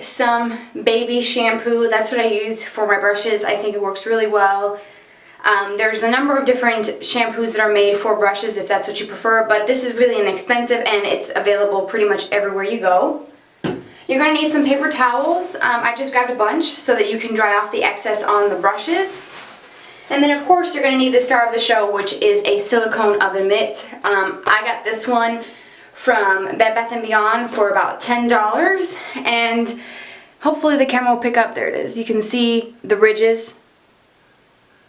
Some baby shampoo. That's what I use for my brushes. I think it works really well. There's a number of different shampoos that are made for brushes if that's what you prefer, but this is really inexpensive and it's available pretty much everywhere you go. You're going to need some paper towels. I just grabbed a bunch so that you can dry off the excess on the brushes. And then of course you're going to need the star of the show, which is a silicone oven mitt. I got this one from Bed Bath & Beyond for about $10, and hopefully the camera will pick up. There it is. You can see the ridges.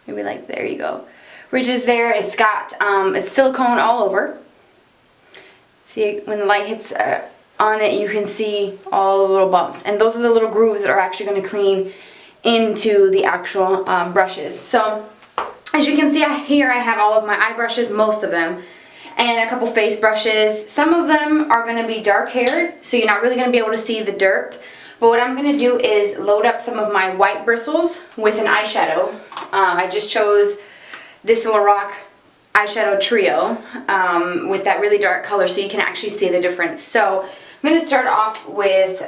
Maybe like, there you go. Ridges there. It's got, it's silicone all over. See, when the light hits on it, you can see all the little bumps. And those are the little grooves that are actually going to clean into the actual brushes. So, as you can see here, I have all of my eye brushes, most of them, and a couple face brushes. Some of them are going to be dark haired, so you're not really going to be able to see the dirt. But what I'm going to do is load up some of my white bristles with an eyeshadow. I just chose this Lorac eyeshadow trio with that really dark color so you can actually see the difference. So I'm going to start off with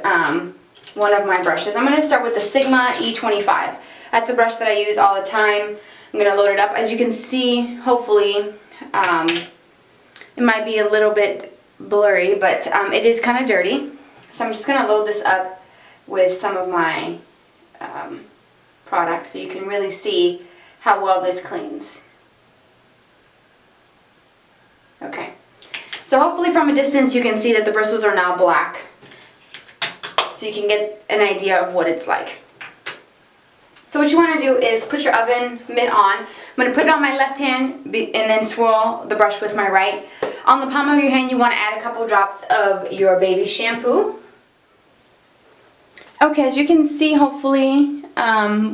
one of my brushes. I'm going to start with the Sigma E25. That's a brush that I use all the time. I'm going to load it up. As you can see, hopefully, it might be a little bit blurry, but it is kind of dirty. So I'm just going to load this up with some of my products so you can really see how well this cleans. Okay. So hopefully from a distance you can see that the bristles are now black. So you can get an idea of what it's like. So what you want to do is put your oven mitt on. I'm going to put it on my left hand and then swirl the brush with my right. On the palm of your hand you want to add a couple drops of your baby shampoo. Okay, as you can see, hopefully,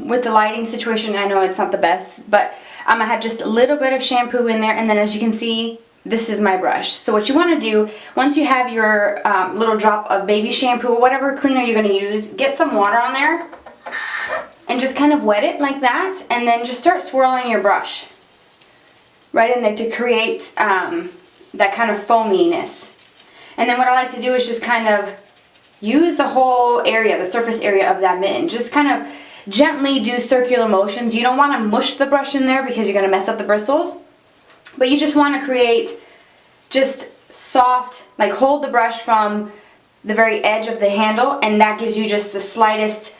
with the lighting situation, I know it's not the best, but I have just a little bit of shampoo in there, and then as you can see, this is my brush. So what you want to do, once you have your little drop of baby shampoo or whatever cleaner you're going to use, get some water on there and just kind of wet it like that, and then just start swirling your brush right in there to create that kind of foaminess. And then what I like to do is just kind of use the whole area, the surface area of that mitten. Just kind of gently do circular motions. You don't want to mush the brush in there because you're going to mess up the bristles. But you just want to create just soft, like hold the brush from the very edge of the handle, and that gives you just the slightest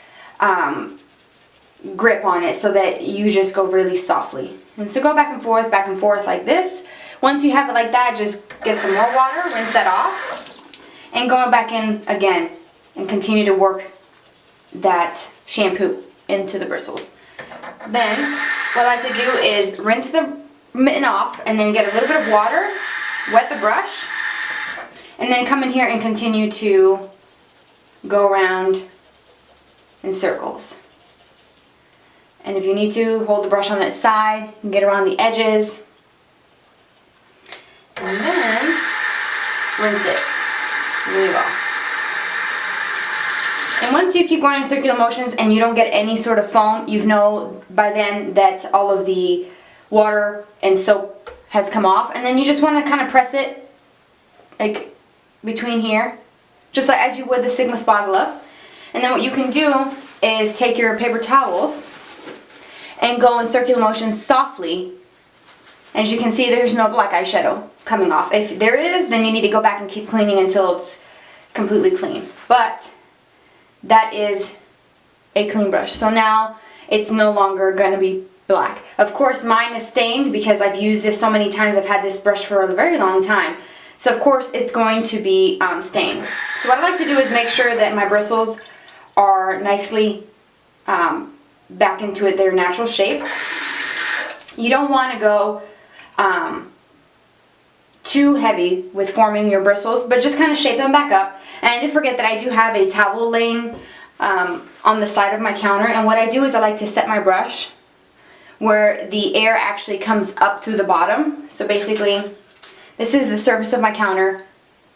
grip on it so that you just go really softly. And so go back and forth like this. Once you have it like that, just get some more water, rinse that off, and go back in again and continue to work that shampoo into the bristles. Then what I like to do is rinse the mitten off and then get a little bit of water, wet the brush, and then come in here and continue to go around in circles. And if you need to, hold the brush on its side and get around the edges. And then rinse it really well. And once you keep going in circular motions and you don't get any sort of foam, you know by then that all of the water and soap has come off. And then you just want to kind of press it like between here, just like as you would the Sigma Spa glove. And then what you can do is take your paper towels and go in circular motions softly. As you can see, there's no black eyeshadow coming off. If there is, then you need to go back and keep cleaning until it's completely clean. But that is a clean brush. So now it's no longer going to be black. Of course, mine is stained because I've used this so many times. I've had this brush for a very long time. So of course it's going to be stained. So what I like to do is make sure that my bristles are nicely back into their natural shape. You don't want to go too heavy with forming your bristles, but just kind of shape them back up. And I did forget that I do have a towel laying on the side of my counter, and what I do is I like to set my brush where the air actually comes up through the bottom. So basically, this is the surface of my counter.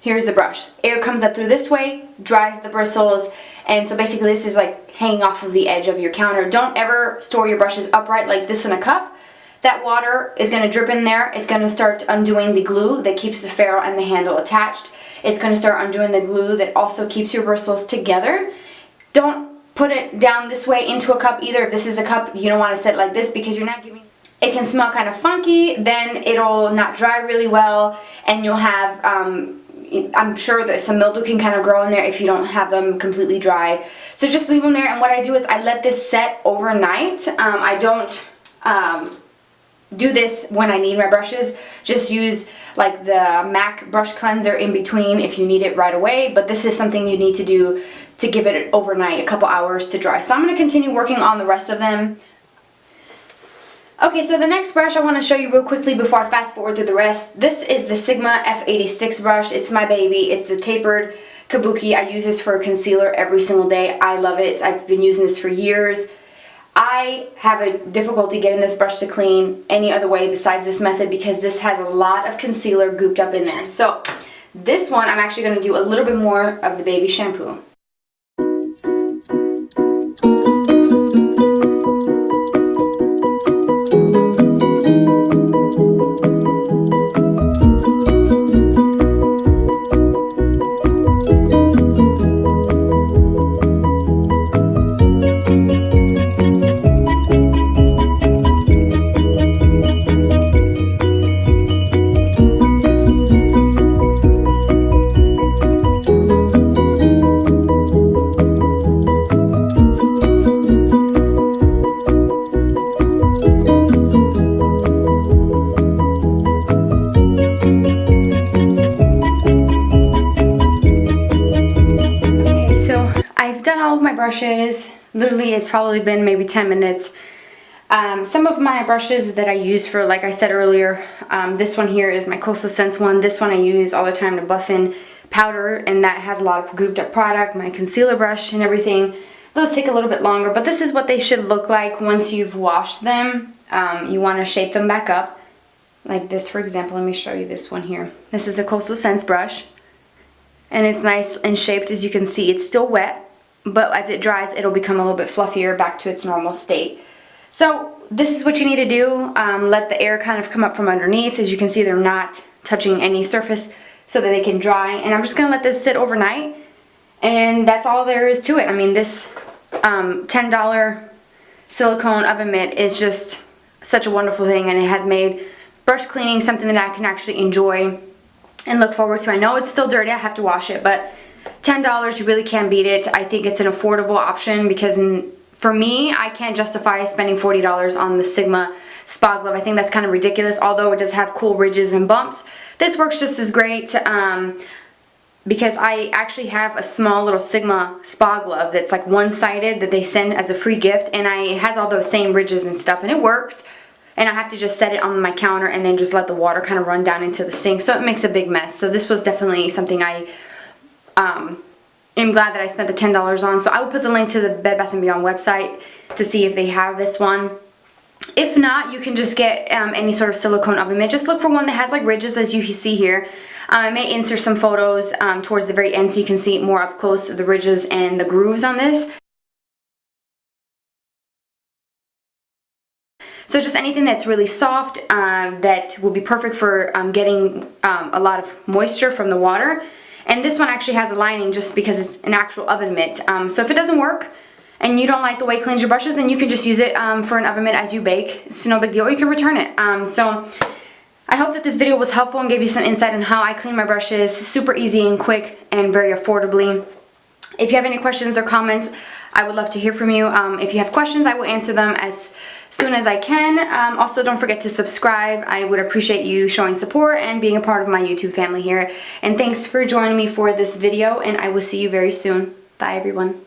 here's the brush. Air comes up through this way, dries the bristles, and so basically this is like hanging off of the edge of your counter. Don't ever store your brushes upright like this in a cup. That water is going to drip in there. It's going to start undoing the glue that keeps the ferrule and the handle attached. It's going to start undoing the glue that also keeps your bristles together. Don't put it down this way into a cup either. If this is a cup, you don't want to set it like this because you're not giving... It can smell kind of funky, then it'll not dry really well, and you'll have... I'm sure that some mildew can kind of grow in there if you don't have them completely dry. So just leave them there, and what I do is I let this set overnight. I don't do this when I need my brushes. Just use like the MAC brush cleanser in between if you need it right away, but this is something you need to do to give it overnight, a couple hours to dry. So I'm going to continue working on the rest of them. Okay, so the next brush I want to show you real quickly before I fast forward through the rest. This is the Sigma F86 brush. It's my baby. It's the tapered kabuki. I use this for concealer every single day. I love it. I've been using this for years. I have a difficulty getting this brush to clean any other way besides this method because this has a lot of concealer gooped up in there. So this one I'm actually going to do a little bit more of the baby shampoo. Brushes, literally it's probably been maybe 10 minutes. Some of my brushes that I use for, like I said earlier, this one here is my Coastal Scents one. This one I use all the time to buff in powder, and that has a lot of gooped up product. My concealer brush and everything, those take a little bit longer, but this is what they should look like once you've washed them. You want to shape them back up like this. For example, let me show you this one here. This is a Coastal Scents brush, and it's nice and shaped. As you can see, it's still wet, but as it dries, it'll become a little bit fluffier back to its normal state. So this is what you need to do. Let the air kind of come up from underneath. As you can see, they're not touching any surface so that they can dry. And I'm just going to let this sit overnight. And that's all there is to it. I mean, this $10 silicone oven mitt is just such a wonderful thing. And it has made brush cleaning something that I can actually enjoy and look forward to. I know it's still dirty. I have to wash it, but $10, you really can't beat it. I think it's an affordable option because for me, I can't justify spending $40 on the Sigma Spa Glove. I think that's kind of ridiculous, although it does have cool ridges and bumps. This works just as great because I actually have a small little Sigma Spa Glove that's like one-sided that they send as a free gift, and it has all those same ridges and stuff, and it works. And I have to just set it on my counter and then just let the water kind of run down into the sink, so it makes a big mess. So this was definitely something I am glad that I spent the $10 on. So I will put the link to the Bed Bath & Beyond website to see if they have this one. If not, you can just get any sort of silicone oven mitt. Just look for one that has like ridges, as you see here. I may insert some photos towards the very end so you can see more up close the ridges and the grooves on this. So just anything that's really soft that will be perfect for getting a lot of moisture from the water. And this one actually has a lining just because it's an actual oven mitt. So if it doesn't work and you don't like the way it cleans your brushes, then you can just use it for an oven mitt as you bake. It's no big deal, or you can return it. So I hope that this video was helpful and gave you some insight on how I clean my brushes. Super easy and quick and very affordably. If you have any questions or comments, I would love to hear from you. If you have questions, I will answer them as soon as I can. Also, don't forget to subscribe. I would appreciate you showing support and being a part of my YouTube family here. And thanks for joining me for this video, and I will see you very soon. Bye, everyone.